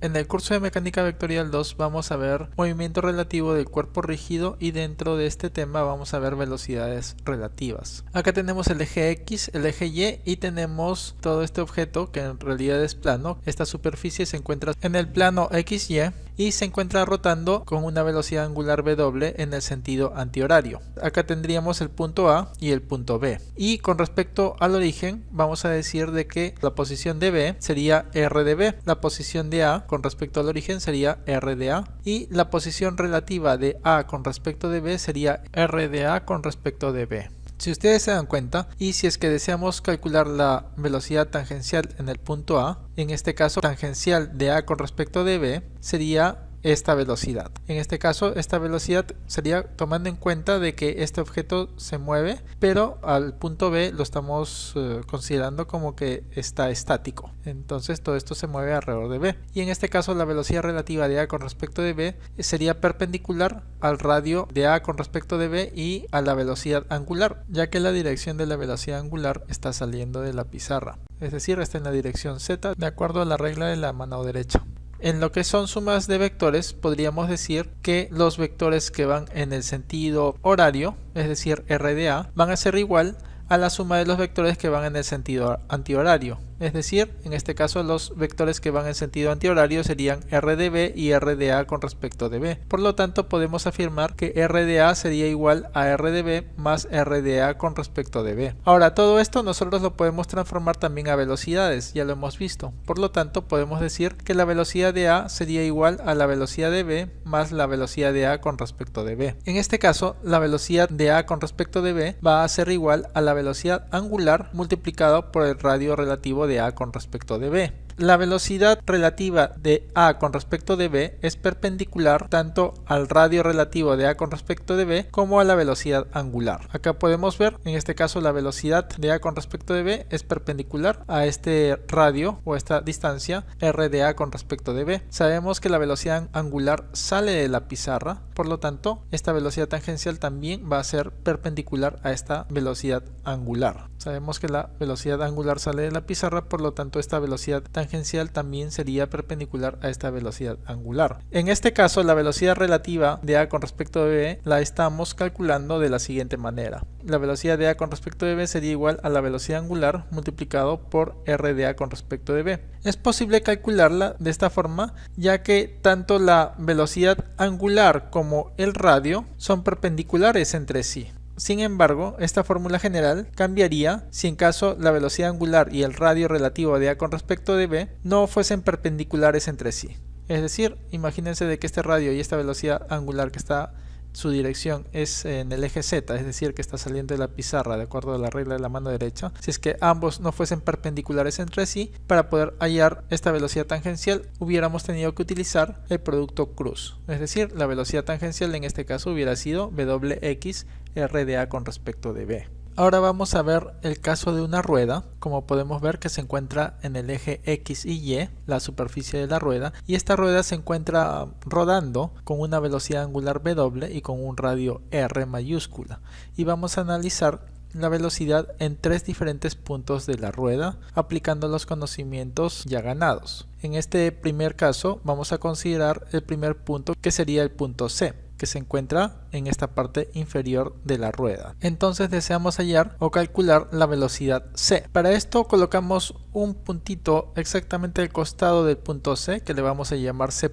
En el curso de Mecánica Vectorial 2 vamos a ver movimiento relativo del cuerpo rígido y dentro de este tema vamos a ver velocidades relativas. Acá tenemos el eje X, el eje Y y tenemos todo este objeto que en realidad es plano. Esta superficie se encuentra en el plano XY y se encuentra rotando con una velocidad angular W en el sentido antihorario. Acá tendríamos el punto A y el punto B. Y con respecto al origen vamos a decir de que la posición de B sería R de B, la posición de A con respecto al origen sería R de A y la posición relativa de A con respecto de B sería R de A con respecto de B. Si ustedes se dan cuenta, y si es que deseamos calcular la velocidad tangencial en el punto A, en este caso tangencial de A con respecto de B sería esta velocidad. En este caso esta velocidad sería tomando en cuenta de que este objeto se mueve, pero al punto B lo estamos considerando como que está estático. Entonces todo esto se mueve alrededor de B. Y en este caso la velocidad relativa de A con respecto de B sería perpendicular al radio de A con respecto de B y a la velocidad angular, ya que la dirección de la velocidad angular está saliendo de la pizarra. Es decir, está en la dirección Z de acuerdo a la regla de la mano derecha. En lo que son sumas de vectores, podríamos decir que los vectores que van en el sentido horario, es decir, R de A, van a ser igual a la suma de los vectores que van en el sentido antihorario. Es decir, en este caso los vectores que van en sentido antihorario serían R de B y R de A con respecto de B. Por lo tanto, podemos afirmar que R de A sería igual a R de B más R de A con respecto de B. Ahora, todo esto nosotros lo podemos transformar también a velocidades, ya lo hemos visto. Por lo tanto, podemos decir que la velocidad de A sería igual a la velocidad de B más la velocidad de A con respecto de B. En este caso, la velocidad de A con respecto de B va a ser igual a la velocidad angular multiplicado por el radio relativo de A con respecto de B. La velocidad relativa de A con respecto de B es perpendicular tanto al radio relativo de A con respecto de B como a la velocidad angular. Acá podemos ver, en este caso, la velocidad de A con respecto de B es perpendicular a este radio o esta distancia R de A con respecto de B. Sabemos que la velocidad angular sale de la pizarra, por lo tanto, esta velocidad tangencial también va a ser perpendicular a esta velocidad angular. Sabemos que la velocidad angular sale de la pizarra, por lo tanto, esta velocidad tangencial también sería perpendicular a esta velocidad angular. En este caso, la velocidad relativa de A con respecto de B la estamos calculando de la siguiente manera. La velocidad de A con respecto de B sería igual a la velocidad angular multiplicado por R de A con respecto de B. Es posible calcularla de esta forma, ya que tanto la velocidad angular como el radio son perpendiculares entre sí. Sin embargo, esta fórmula general cambiaría si en caso la velocidad angular y el radio relativo de A con respecto de B no fuesen perpendiculares entre sí. Es decir, imagínense de que este radio y esta velocidad angular que está su dirección es en el eje Z, es decir, que está saliendo de la pizarra de acuerdo a la regla de la mano derecha. Si es que ambos no fuesen perpendiculares entre sí, para poder hallar esta velocidad tangencial hubiéramos tenido que utilizar el producto cruz. Es decir, la velocidad tangencial en este caso hubiera sido WX R de A con respecto de B. Ahora vamos a ver el caso de una rueda. Como podemos ver que se encuentra en el eje X y Y, la superficie de la rueda, y esta rueda se encuentra rodando con una velocidad angular W y con un radio R mayúscula. Y vamos a analizar la velocidad en tres diferentes puntos de la rueda aplicando los conocimientos ya ganados. En este primer caso vamos a considerar el primer punto, que sería el punto C, que se encuentra en esta parte inferior de la rueda. Entonces deseamos hallar o calcular la velocidad C. Para esto colocamos un puntito exactamente al costado del punto C, que le vamos a llamar C',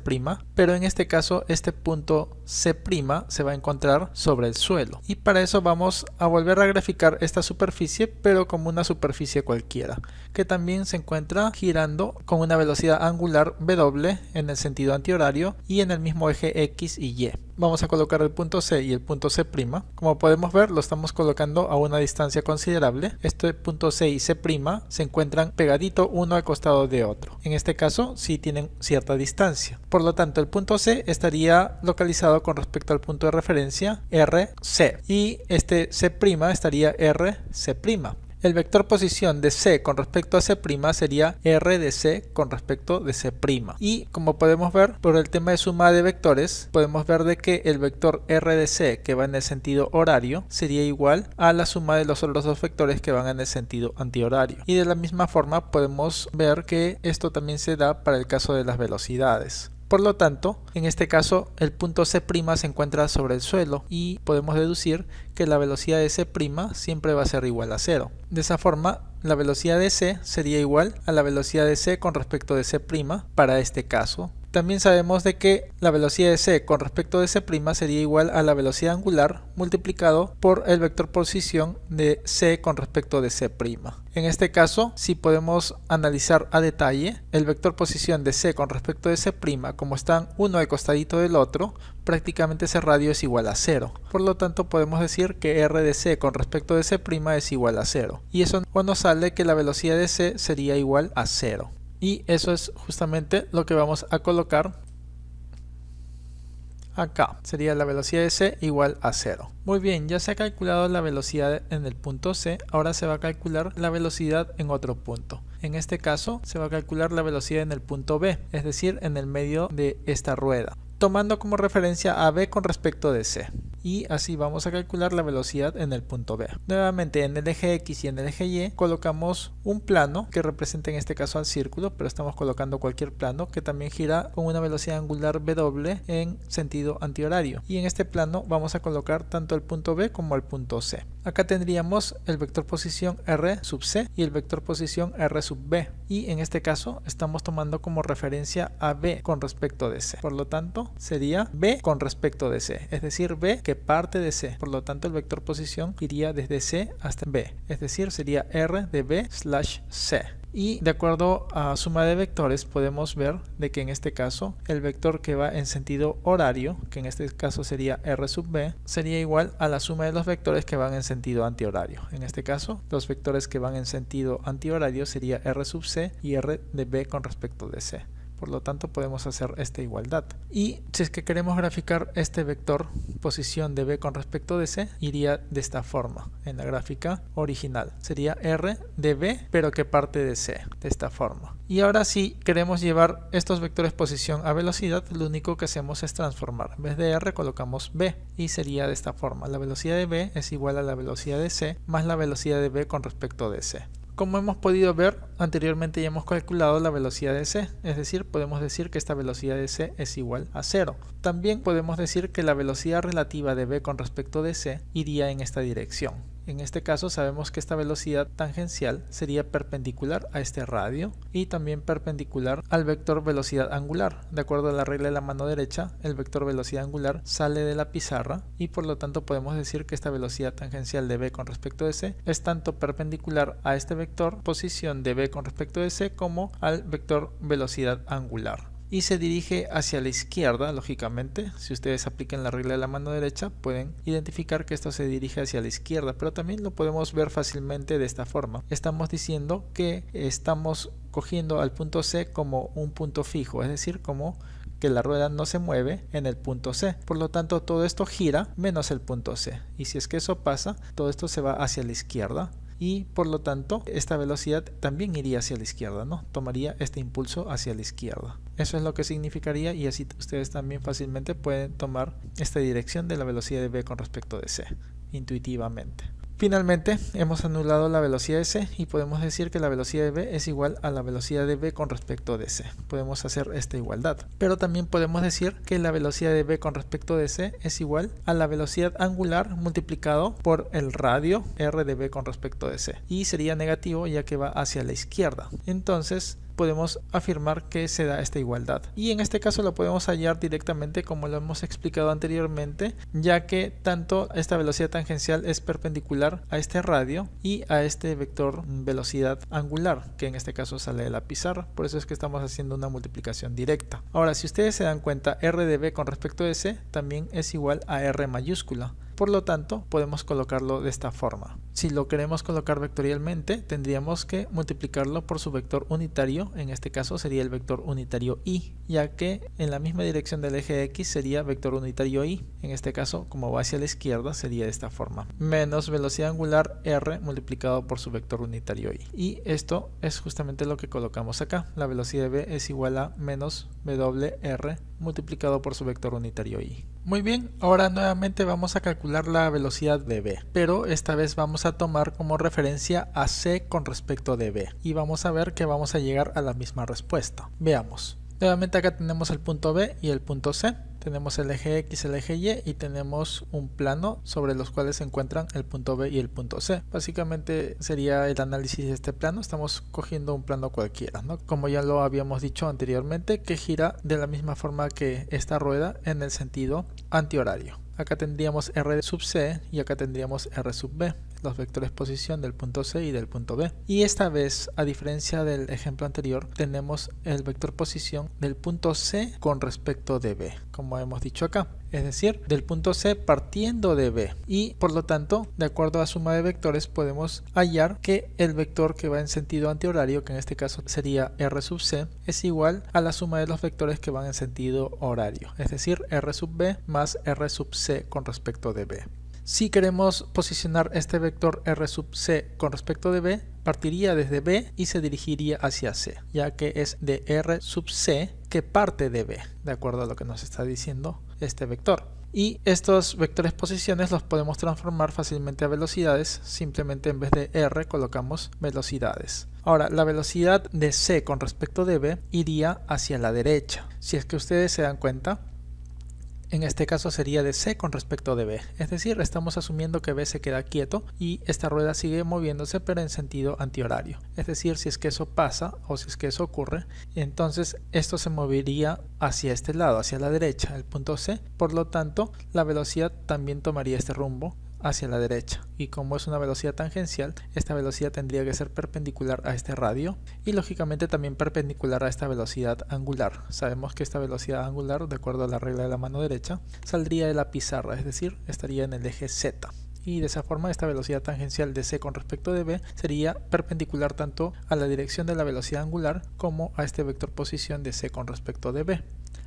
pero en este caso este punto C' se va a encontrar sobre el suelo. Y para eso vamos a volver a graficar esta superficie, pero como una superficie cualquiera, que también se encuentra girando con una velocidad angular W en el sentido antihorario y en el mismo eje X y Y. Vamos a colocar el punto C y el punto C'. Como podemos ver, lo estamos colocando a una distancia considerable. Este punto C y C' se encuentran pegaditos uno al costado de otro. En este caso, sí tienen cierta distancia. Por lo tanto, el punto C estaría localizado con respecto al punto de referencia RC y este C' estaría RC'. el vector posición de C con respecto a C' sería R de C con respecto de C'. Y como podemos ver, por el tema de suma de vectores, podemos ver de que el vector R de C que va en el sentido horario sería igual a la suma de los otros dos vectores que van en el sentido antihorario. Y de la misma forma podemos ver que esto también se da para el caso de las velocidades. Por lo tanto, en este caso el punto C' se encuentra sobre el suelo y podemos deducir que la velocidad de C' siempre va a ser igual a 0. De esa forma, la velocidad de C sería igual a la velocidad de C con respecto de C' para este caso. También sabemos de que la velocidad de C con respecto de C' sería igual a la velocidad angular multiplicado por el vector posición de C con respecto de C'. En este caso, si podemos analizar a detalle, el vector posición de C con respecto de C', como están uno al costadito del otro, prácticamente ese radio es igual a 0. Por lo tanto, podemos decir que R de C con respecto de C' es igual a 0. Y eso nos sale que la velocidad de C sería igual a 0. Y eso es justamente lo que vamos a colocar acá. Sería la velocidad de C igual a 0. Muy bien, ya se ha calculado la velocidad en el punto C. Ahora se va a calcular la velocidad en otro punto. En este caso se va a calcular la velocidad en el punto B, es decir, en el medio de esta rueda, tomando como referencia a B con respecto de C. Y así vamos a calcular la velocidad en el punto B. Nuevamente en el eje X y en el eje Y colocamos un plano que representa en este caso al círculo, pero estamos colocando cualquier plano que también gira con una velocidad angular W en sentido antihorario. Y en este plano vamos a colocar tanto el punto B como el punto C. Acá tendríamos el vector posición R sub C y el vector posición R sub B. Y en este caso estamos tomando como referencia a B con respecto de C. Por lo tanto sería B con respecto de C, es decir, B que parte de C. Por lo tanto el vector posición iría desde C hasta B, es decir, sería R de B/C. Y de acuerdo a suma de vectores podemos ver de que en este caso el vector que va en sentido horario, que en este caso sería R sub B, sería igual a la suma de los vectores que van en sentido antihorario. En este caso los vectores que van en sentido antihorario sería R sub C y R de B con respecto de C. Por lo tanto podemos hacer esta igualdad. Y si es que queremos graficar este vector posición de B con respecto de C, iría de esta forma en la gráfica original. Sería R de B pero que parte de C, de esta forma. Y ahora si queremos llevar estos vectores posición a velocidad, lo único que hacemos es transformar. En vez de R colocamos B y sería de esta forma. La velocidad de B es igual a la velocidad de C más la velocidad de B con respecto de C. Como hemos podido ver, anteriormente ya hemos calculado la velocidad de C, es decir, podemos decir que esta velocidad de C es igual a 0. También podemos decir que la velocidad relativa de B con respecto de C iría en esta dirección. En este caso sabemos que esta velocidad tangencial sería perpendicular a este radio y también perpendicular al vector velocidad angular. De acuerdo a la regla de la mano derecha, el vector velocidad angular sale de la pizarra y por lo tanto podemos decir que esta velocidad tangencial de B con respecto de C es tanto perpendicular a este vector posición de B con respecto de C como al vector velocidad angular. Y se dirige hacia la izquierda, lógicamente. Si ustedes aplican la regla de la mano derecha pueden identificar que esto se dirige hacia la izquierda, pero también lo podemos ver fácilmente de esta forma. Estamos diciendo que estamos cogiendo al punto C como un punto fijo, es decir, como que la rueda no se mueve en el punto C. Por lo tanto todo esto gira menos el punto C, y si es que eso pasa, todo esto se va hacia la izquierda. Y por lo tanto esta velocidad también iría hacia la izquierda, ¿no? Tomaría este impulso hacia la izquierda. Eso es lo que significaría, y así ustedes también fácilmente pueden tomar esta dirección de la velocidad de B con respecto de C, intuitivamente. Finalmente hemos anulado la velocidad de C y podemos decir que la velocidad de B es igual a la velocidad de B con respecto de C. Podemos hacer esta igualdad. Pero también podemos decir que la velocidad de B con respecto de C es igual a la velocidad angular multiplicado por el radio R de B con respecto de C. Y sería negativo ya que va hacia la izquierda. Entonces podemos afirmar que se da esta igualdad, y en este caso lo podemos hallar directamente como lo hemos explicado anteriormente, ya que tanto esta velocidad tangencial es perpendicular a este radio y a este vector velocidad angular, que en este caso sale de la pizarra. Por eso es que estamos haciendo una multiplicación directa. Ahora, si ustedes se dan cuenta, R de B con respecto de C también es igual a R mayúscula. Por lo tanto, podemos colocarlo de esta forma. si lo queremos colocar vectorialmente, tendríamos que multiplicarlo por su vector unitario, en este caso sería el vector unitario y, ya que en la misma dirección del eje X sería vector unitario y, en este caso como va hacia la izquierda sería de esta forma, menos velocidad angular r multiplicado por su vector unitario y. Y esto es justamente lo que colocamos acá, la velocidad de v es igual a menos wr multiplicado por su vector unitario y. Muy bien, ahora nuevamente vamos a calcular la velocidad de v, pero esta vez vamos a tomar como referencia a c con respecto de v y vamos a ver que vamos a llegar a la misma respuesta. Veamos. Nuevamente acá tenemos el punto B y el punto C. Tenemos el eje X, el eje Y y tenemos un plano sobre los cuales se encuentran el punto B y el punto C. Básicamente sería el análisis de este plano. Estamos cogiendo un plano cualquiera, ¿no? Como ya lo habíamos dicho anteriormente, que gira de la misma forma que esta rueda en el sentido antihorario. Acá tendríamos R sub C y acá tendríamos R sub B, los vectores posición del punto C y del punto B. Y esta vez, a diferencia del ejemplo anterior, tenemos el vector posición del punto C con respecto de B, como hemos dicho acá. Es decir, del punto C partiendo de B. Y por lo tanto, de acuerdo a suma de vectores, podemos hallar que el vector que va en sentido antihorario, que en este caso sería R sub C, es igual a la suma de los vectores que van en sentido horario. Es decir, R sub B más R sub C con respecto de B. Si queremos posicionar este vector R sub C con respecto de B, partiría desde B y se dirigiría hacia C, ya que es de R sub C que parte de B, de acuerdo a lo que nos está diciendo este vector. Y estos vectores posiciones los podemos transformar fácilmente a velocidades, simplemente en vez de R colocamos velocidades. Ahora, la velocidad de C con respecto de B iría hacia la derecha. Si es que ustedes se dan cuenta, en este caso sería de C con respecto de B, es decir, estamos asumiendo que B se queda quieto y esta rueda sigue moviéndose pero en sentido antihorario. Es decir, si es que eso pasa o si es que eso ocurre, entonces esto se movería hacia este lado, hacia la derecha, el punto C, por lo tanto la velocidad también tomaría este rumbo hacia la derecha, y como es una velocidad tangencial, esta velocidad tendría que ser perpendicular a este radio y lógicamente también perpendicular a esta velocidad angular. Sabemos que esta velocidad angular, de acuerdo a la regla de la mano derecha, saldría de la pizarra, es decir, estaría en el eje Z. Y de esa forma esta velocidad tangencial de C con respecto de B sería perpendicular tanto a la dirección de la velocidad angular como a este vector posición de C con respecto de B.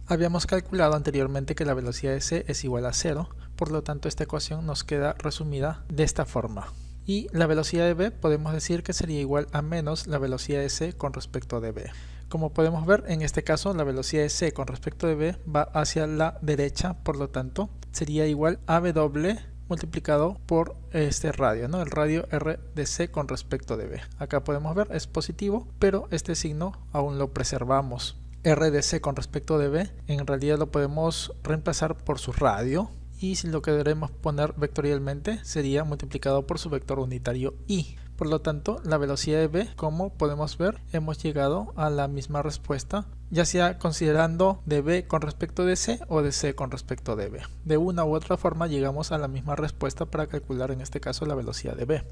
Habíamos calculado anteriormente que la velocidad de C es igual a 0, por lo tanto esta ecuación nos queda resumida de esta forma. Y la velocidad de B podemos decir que sería igual a menos la velocidad de C con respecto de B. Como podemos ver, en este caso la velocidad de C con respecto de B va hacia la derecha, por lo tanto sería igual a W multiplicado por este radio, ¿no? El radio R de C con respecto de B. Acá podemos ver es positivo, pero este signo aún lo preservamos. R de C con respecto de B en realidad lo podemos reemplazar por su radio, y si lo queremos poner vectorialmente sería multiplicado por su vector unitario I. Por lo tanto, la velocidad de B, como podemos ver, hemos llegado a la misma respuesta, ya sea considerando de B con respecto de C o de C con respecto de B. De una u otra forma llegamos a la misma respuesta para calcular en este caso la velocidad de B.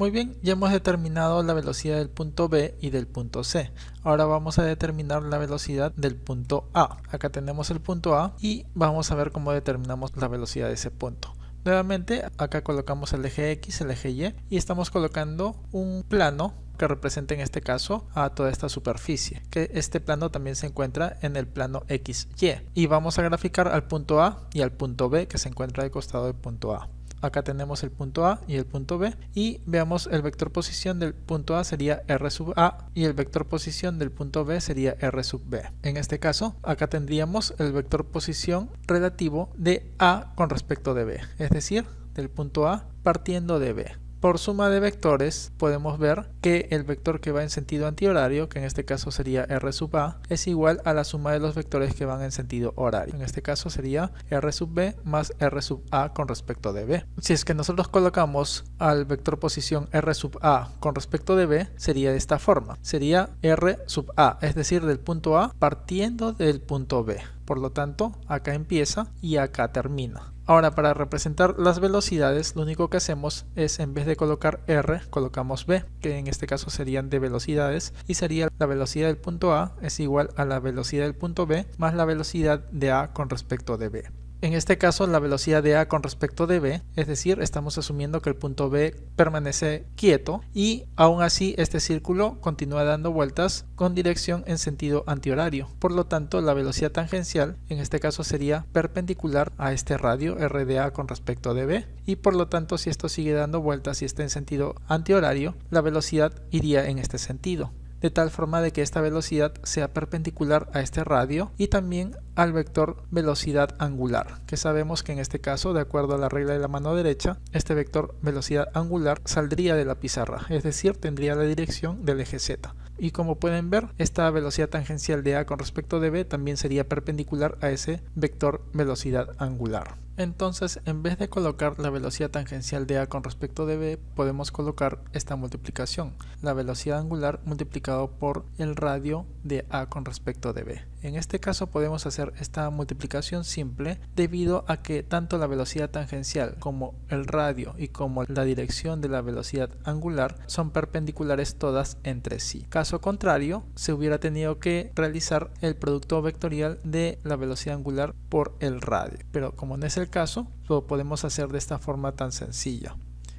Muy bien, ya hemos determinado la velocidad del punto B y del punto C. Ahora vamos a determinar la velocidad del punto A. Acá tenemos el punto A y vamos a ver cómo determinamos la velocidad de ese punto. Nuevamente, acá colocamos el eje X, el eje Y y estamos colocando un plano que representa en este caso a toda esta superficie, que este plano también se encuentra en el plano XY. Y vamos a graficar al punto A y al punto B que se encuentra al costado del punto A. Acá tenemos el punto A y el punto B y veamos el vector posición del punto A sería R sub A y el vector posición del punto B sería R sub B. En este caso, acá tendríamos el vector posición relativo de A con respecto de B, es decir, del punto A partiendo de B. Por suma de vectores podemos ver que el vector que va en sentido antihorario, que en este caso sería R sub A, es igual a la suma de los vectores que van en sentido horario. En este caso sería R sub B más R sub A con respecto de B. Si es que nosotros colocamos al vector posición R sub A con respecto de B, sería de esta forma. Sería R sub A, es decir, del punto A partiendo del punto B. Por lo tanto, acá empieza y acá termina. Ahora, para representar las velocidades, lo único que hacemos es, en vez de colocar R, colocamos B, que en este caso serían de velocidades, y sería la velocidad del punto A es igual a la velocidad del punto B más la velocidad de A con respecto de B. En este caso la velocidad de A con respecto de B, es decir, estamos asumiendo que el punto B permanece quieto y aún así este círculo continúa dando vueltas con dirección en sentido antihorario. Por lo tanto, la velocidad tangencial en este caso sería perpendicular a este radio R de A con respecto de B y por lo tanto si esto sigue dando vueltas y está en sentido antihorario, la velocidad iría en este sentido, de tal forma de que esta velocidad sea perpendicular a este radio y también al vector velocidad angular, que sabemos que en este caso, de acuerdo a la regla de la mano derecha, este vector velocidad angular saldría de la pizarra, es decir, tendría la dirección del eje Z. Y como pueden ver, esta velocidad tangencial de A con respecto de B también sería perpendicular a ese vector velocidad angular. Entonces, en vez de colocar la velocidad tangencial de A con respecto de B, podemos colocar esta multiplicación, la velocidad angular multiplicado por el radio de A con respecto de B. En este caso podemos hacer esta multiplicación simple debido a que tanto la velocidad tangencial como el radio y como la dirección de la velocidad angular son perpendiculares todas entre sí. Caso contrario, se hubiera tenido que realizar el producto vectorial de la velocidad angular por el radio, pero como no es el caso, lo podemos hacer de esta forma tan sencilla.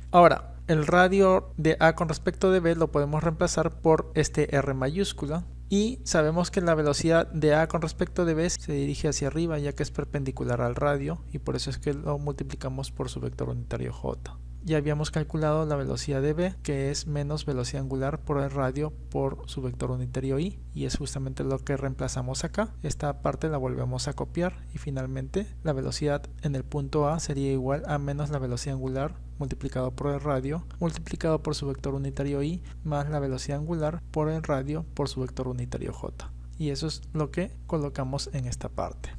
Ahora, el radio de A con respecto de B lo podemos reemplazar por este R mayúscula y sabemos que la velocidad de A con respecto de B se dirige hacia arriba ya que es perpendicular al radio y por eso es que lo multiplicamos por su vector unitario J. Ya habíamos calculado la velocidad de B, que es menos velocidad angular por el radio por su vector unitario I, y es justamente lo que reemplazamos acá. Esta parte la volvemos a copiar y finalmente la velocidad en el punto A sería igual a menos la velocidad angular multiplicado por el radio multiplicado por su vector unitario I más la velocidad angular por el radio por su vector unitario J. Y eso es lo que colocamos en esta parte.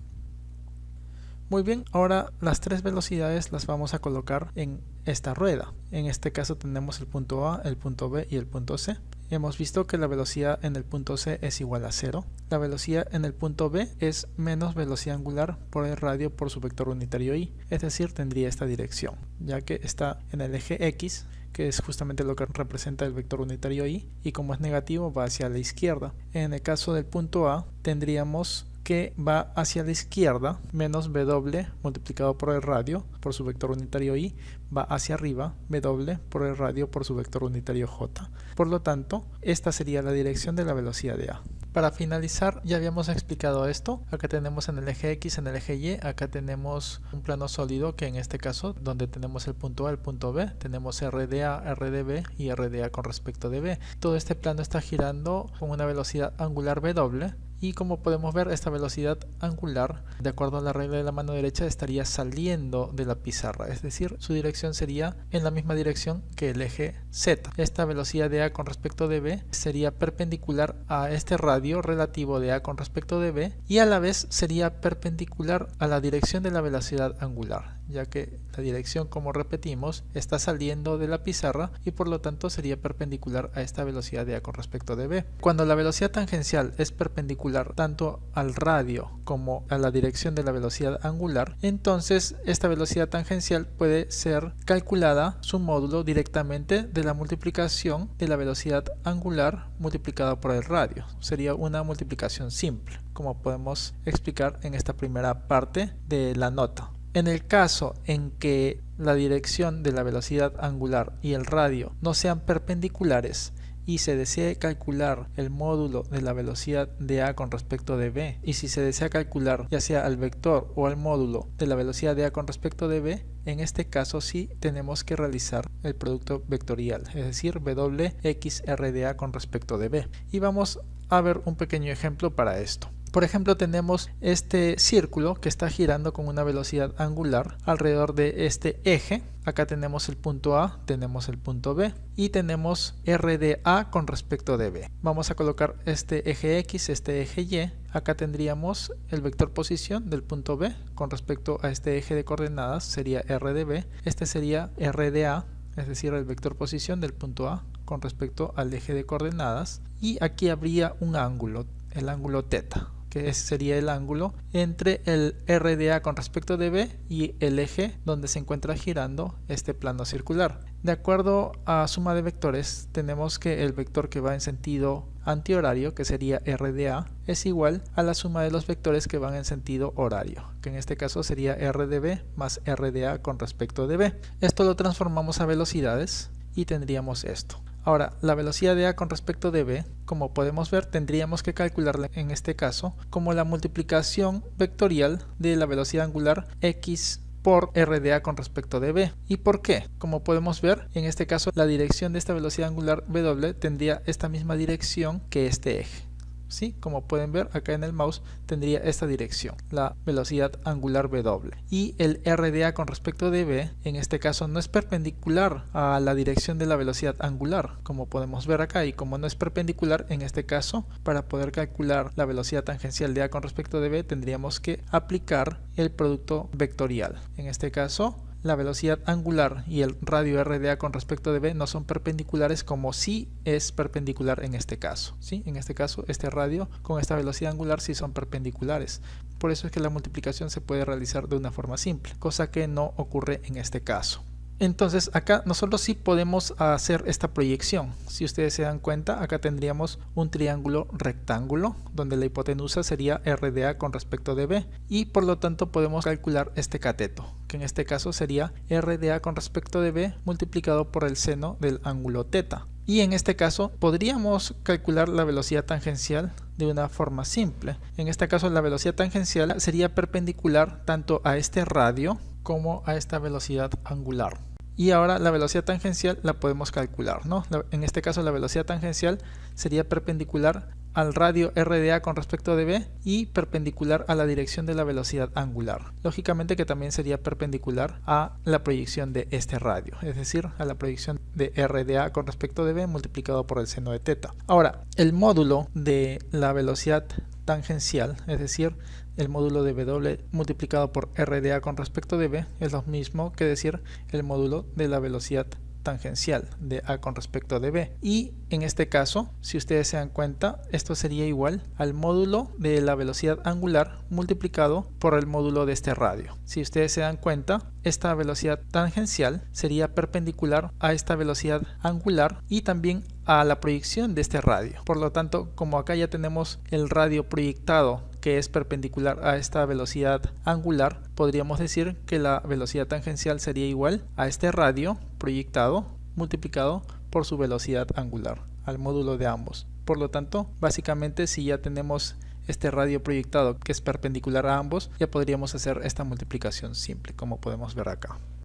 Muy bien, ahora las tres velocidades las vamos a colocar en esta rueda. En este caso tenemos el punto A, el punto B y el punto C. Hemos visto que la velocidad en el punto C es igual a 0. La velocidad en el punto B es menos velocidad angular por el radio por su vector unitario I, es decir, tendría esta dirección, ya que está en el eje X, que es justamente lo que representa el vector unitario I, y como es negativo va hacia la izquierda. En el caso del punto A tendríamos que va hacia la izquierda menos W multiplicado por el radio por su vector unitario I va hacia arriba W por el radio por su vector unitario J. Por lo tanto, esta sería la dirección de la velocidad de A. Para finalizar, ya habíamos explicado esto. Acá tenemos en el eje X, en el eje Y, acá tenemos un plano sólido que en este caso, donde tenemos el punto A, el punto B, tenemos R de A, R de B y R de A con respecto de B. Todo este plano está girando con una velocidad angular W. Y como podemos ver, esta velocidad angular, de acuerdo a la regla de la mano derecha, estaría saliendo de la pizarra, es decir, su dirección sería en la misma dirección que el eje Z. Esta velocidad de A con respecto de B sería perpendicular a este radio relativo de A con respecto de B y a la vez sería perpendicular a la dirección de la velocidad angular, ya que la dirección, como repetimos, está saliendo de la pizarra y por lo tanto sería perpendicular a esta velocidad de A con respecto de B. Cuando la velocidad tangencial es perpendicular tanto al radio como a la dirección de la velocidad angular, entonces esta velocidad tangencial puede ser calculada su módulo directamente de la multiplicación de la velocidad angular multiplicada por el radio. Sería una multiplicación simple, como podemos explicar en esta primera parte de la nota. En el caso en que la dirección de la velocidad angular y el radio no sean perpendiculares y se desee calcular el módulo de la velocidad de A con respecto de B, y si se desea calcular ya sea al vector o al módulo de la velocidad de A con respecto de B, en este caso sí tenemos que realizar el producto vectorial, es decir, WXR de A con respecto de B. Y vamos a ver un pequeño ejemplo para esto. Por ejemplo, tenemos este círculo que está girando con una velocidad angular alrededor de este eje. Acá tenemos el punto A, tenemos el punto B y tenemos R de A con respecto de B. Vamos a colocar este eje X, este eje Y. Acá tendríamos el vector posición del punto B con respecto a este eje de coordenadas, sería R de B. Este sería R de A, es decir, el vector posición del punto A con respecto al eje de coordenadas. Y aquí habría un ángulo, el ángulo θ. que ese sería el ángulo entre el RDA con respecto de B y el eje donde se encuentra girando este plano circular. De acuerdo a suma de vectores, tenemos que el vector que va en sentido antihorario, que sería RDA, es igual a la suma de los vectores que van en sentido horario, que en este caso sería RdB más RDA con respecto de B. Esto lo transformamos a velocidades y tendríamos esto. Ahora, la velocidad de A con respecto de B, como podemos ver, tendríamos que calcularla en este caso como la multiplicación vectorial de la velocidad angular X por RdA con respecto de B. ¿Y por qué? Como podemos ver, en este caso la dirección de esta velocidad angular W tendría esta misma dirección que este eje. ¿Sí? Como pueden ver acá en el mouse tendría esta dirección, la velocidad angular W. Y el RdA con respecto de B, en este caso no es perpendicular a la dirección de la velocidad angular, como podemos ver acá, y como no es perpendicular, en este caso, para poder calcular la velocidad tangencial de A con respecto de B, tendríamos que aplicar el producto vectorial. En este caso, la velocidad angular y el radio RdA con respecto de B no son perpendiculares, como sí es perpendicular en este caso. ¿Sí? En este caso, este radio con esta velocidad angular sí son perpendiculares. Por eso es que la multiplicación se puede realizar de una forma simple, cosa que no ocurre en este caso. Entonces acá nosotros sí podemos hacer esta proyección. Si ustedes se dan cuenta, acá tendríamos un triángulo rectángulo donde la hipotenusa sería RdA con respecto de B, y por lo tanto podemos calcular este cateto, que en este caso sería RdA con respecto de B multiplicado por el seno del ángulo θ. Y en este caso podríamos calcular la velocidad tangencial de una forma simple. En este caso la velocidad tangencial sería perpendicular tanto a este radio como a esta velocidad angular. Y ahora la velocidad tangencial la podemos calcular, ¿no? En este caso la velocidad tangencial sería perpendicular al radio RdA con respecto de B y perpendicular a la dirección de la velocidad angular. Lógicamente que también sería perpendicular a la proyección de este radio, es decir, a la proyección de RdA con respecto de B multiplicado por el seno de θ. Ahora, el módulo de la velocidad tangencial, es decir, el módulo de W multiplicado por RdA con respecto de B, es lo mismo que decir el módulo de la velocidad tangencial de A con respecto de B. Y en este caso, si ustedes se dan cuenta, esto sería igual al módulo de la velocidad angular multiplicado por el módulo de este radio. Si ustedes se dan cuenta, esta velocidad tangencial sería perpendicular a esta velocidad angular y también a la proyección de este radio. Por lo tanto, como acá ya tenemos el radio proyectado que es perpendicular a esta velocidad angular, podríamos decir que la velocidad tangencial sería igual a este radio proyectado multiplicado por su velocidad angular, al módulo de ambos. Por lo tanto, básicamente si ya tenemos este radio proyectado que es perpendicular a ambos, ya podríamos hacer esta multiplicación simple, como podemos ver acá.